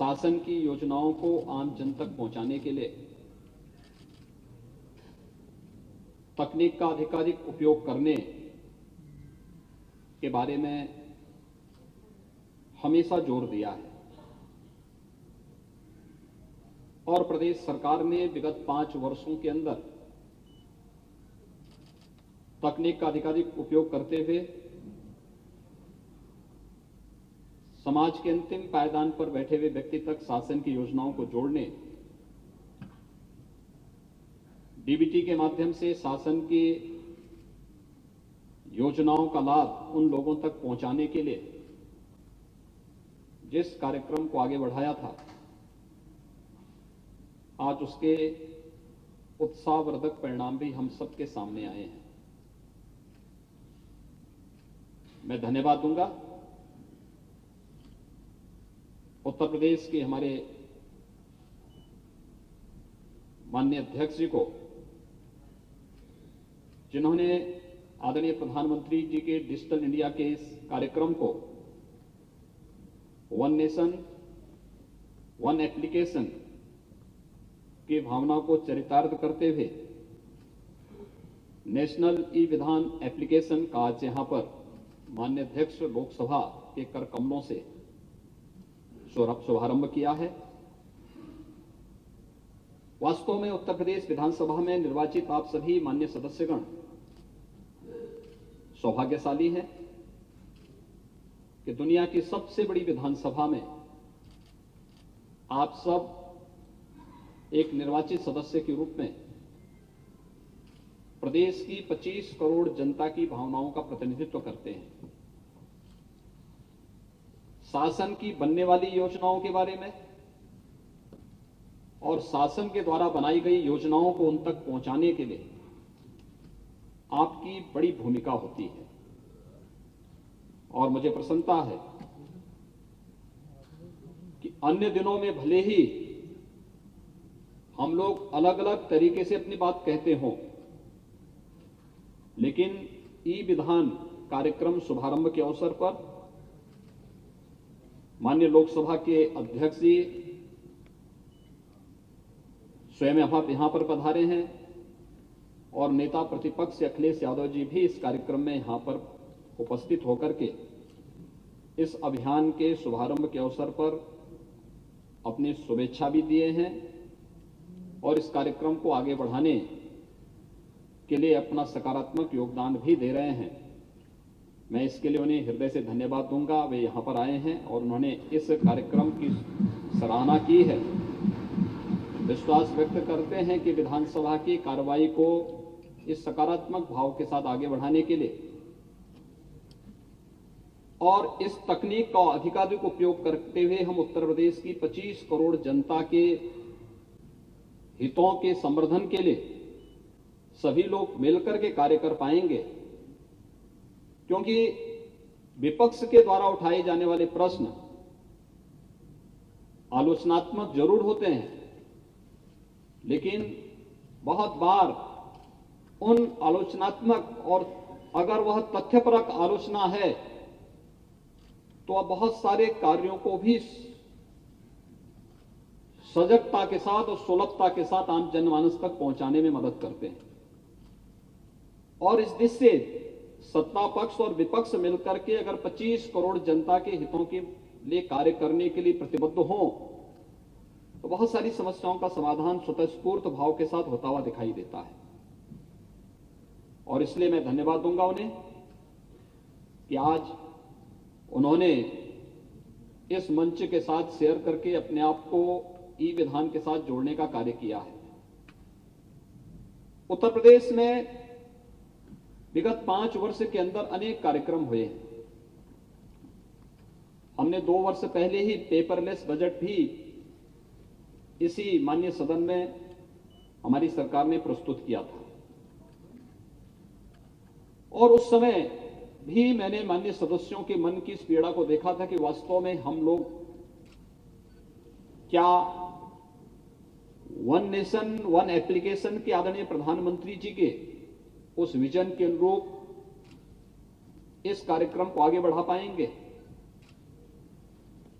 शासन की योजनाओं को आम जन तक पहुंचाने के लिए तकनीक का अधिकाधिक उपयोग करने के बारे में हमेशा जोर दिया है और प्रदेश सरकार ने विगत 5 वर्षों के अंदर तकनीक का अधिकाधिक उपयोग करते हुए समाज के अंतिम पायदान पर बैठे हुए व्यक्ति तक शासन की योजनाओं को जोड़ने, डीबीटी के माध्यम से शासन की योजनाओं का लाभ उन लोगों तक पहुंचाने के लिए जिस कार्यक्रम को आगे बढ़ाया था, आज उसके उत्साहवर्धक परिणाम भी हम सबके सामने आए हैं। मैं धन्यवाद दूंगा उत्तर प्रदेश के हमारे माननीय अध्यक्ष जी को, जिन्होंने आदरणीय प्रधानमंत्री जी के डिजिटल इंडिया के इस कार्यक्रम को वन नेशन वन एप्लीकेशन की भावना को चरितार्थ करते हुए नेशनल ई विधान एप्लीकेशन का आज यहां पर माननीय अध्यक्ष लोकसभा के कर कमलों से शुभारंभ किया है। वास्तव में उत्तर प्रदेश विधानसभा में निर्वाचित आप सभी माननीय सदस्यगण सौभाग्यशाली हैं कि दुनिया की सबसे बड़ी विधानसभा में आप सब एक निर्वाचित सदस्य के रूप में प्रदेश की 25 करोड़ जनता की भावनाओं का प्रतिनिधित्व करते हैं। शासन की बनने वाली योजनाओं के बारे में और शासन के द्वारा बनाई गई योजनाओं को उन तक पहुंचाने के लिए आपकी बड़ी भूमिका होती है और मुझे प्रसन्नता है कि अन्य दिनों में भले ही हम लोग अलग अलग तरीके से अपनी बात कहते हों, लेकिन ई विधान कार्यक्रम शुभारंभ के अवसर पर माननीय लोकसभा के अध्यक्ष जी स्वयं यहां पर पधारे हैं और नेता प्रतिपक्ष अखिलेश यादव जी भी इस कार्यक्रम में यहां पर उपस्थित होकर के इस अभियान के शुभारंभ के अवसर पर अपनी शुभेच्छा भी दिए हैं और इस कार्यक्रम को आगे बढ़ाने के लिए अपना सकारात्मक योगदान भी दे रहे हैं। मैं इसके लिए उन्हें हृदय से धन्यवाद दूंगा। वे यहां पर आए हैं और उन्होंने इस कार्यक्रम की सराहना की है। विश्वास व्यक्त करते हैं कि विधानसभा की कार्रवाई को इस सकारात्मक भाव के साथ आगे बढ़ाने के लिए और इस तकनीक का अधिकाधिक उपयोग करते हुए हम उत्तर प्रदेश की 25 करोड़ जनता के हितों के संवर्धन के लिए सभी लोग मिलकर के कार्य कर पाएंगे, क्योंकि विपक्ष के द्वारा उठाए जाने वाले प्रश्न आलोचनात्मक जरूर होते हैं, लेकिन बहुत बार उन आलोचनात्मक और अगर वह तथ्यपरक आलोचना है तो अब बहुत सारे कार्यों को भी सजगता के साथ और सुलभता के साथ आम जनमानस तक पहुंचाने में मदद करते हैं। और इस दिशा से सत्ता पक्ष और विपक्ष मिलकर के अगर 25 करोड़ जनता के हितों के लिए कार्य करने के लिए प्रतिबद्ध हों तो बहुत सारी समस्याओं का समाधान स्वतःस्फूर्त भाव के साथ होता हुआ दिखाई देता है। और इसलिए मैं धन्यवाद दूंगा उन्हें कि आज उन्होंने इस मंच के साथ शेयर करके अपने आप को ई विधान के साथ जोड़ने का कार्य किया है। उत्तर प्रदेश में विगत 5 वर्ष के अंदर अनेक कार्यक्रम हुए हैं। हमने 2 वर्ष पहले ही पेपरलेस बजट भी इसी माननीय सदन में हमारी सरकार ने प्रस्तुत किया था और उस समय भी मैंने माननीय सदस्यों के मन की इस पीड़ा को देखा था कि वास्तव में हम लोग क्या वन नेशन वन एप्लीकेशन के आदरणीय प्रधानमंत्री जी के उस विजन के अनुरूप इस कार्यक्रम को आगे बढ़ा पाएंगे।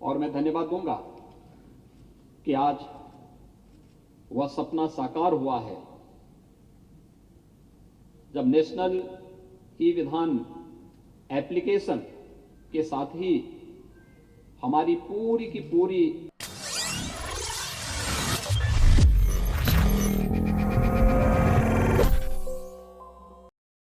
और मैं धन्यवाद दूंगा कि आज वह सपना साकार हुआ है जब नेशनल ई विधान एप्लीकेशन के साथ ही हमारी पूरी की पूरी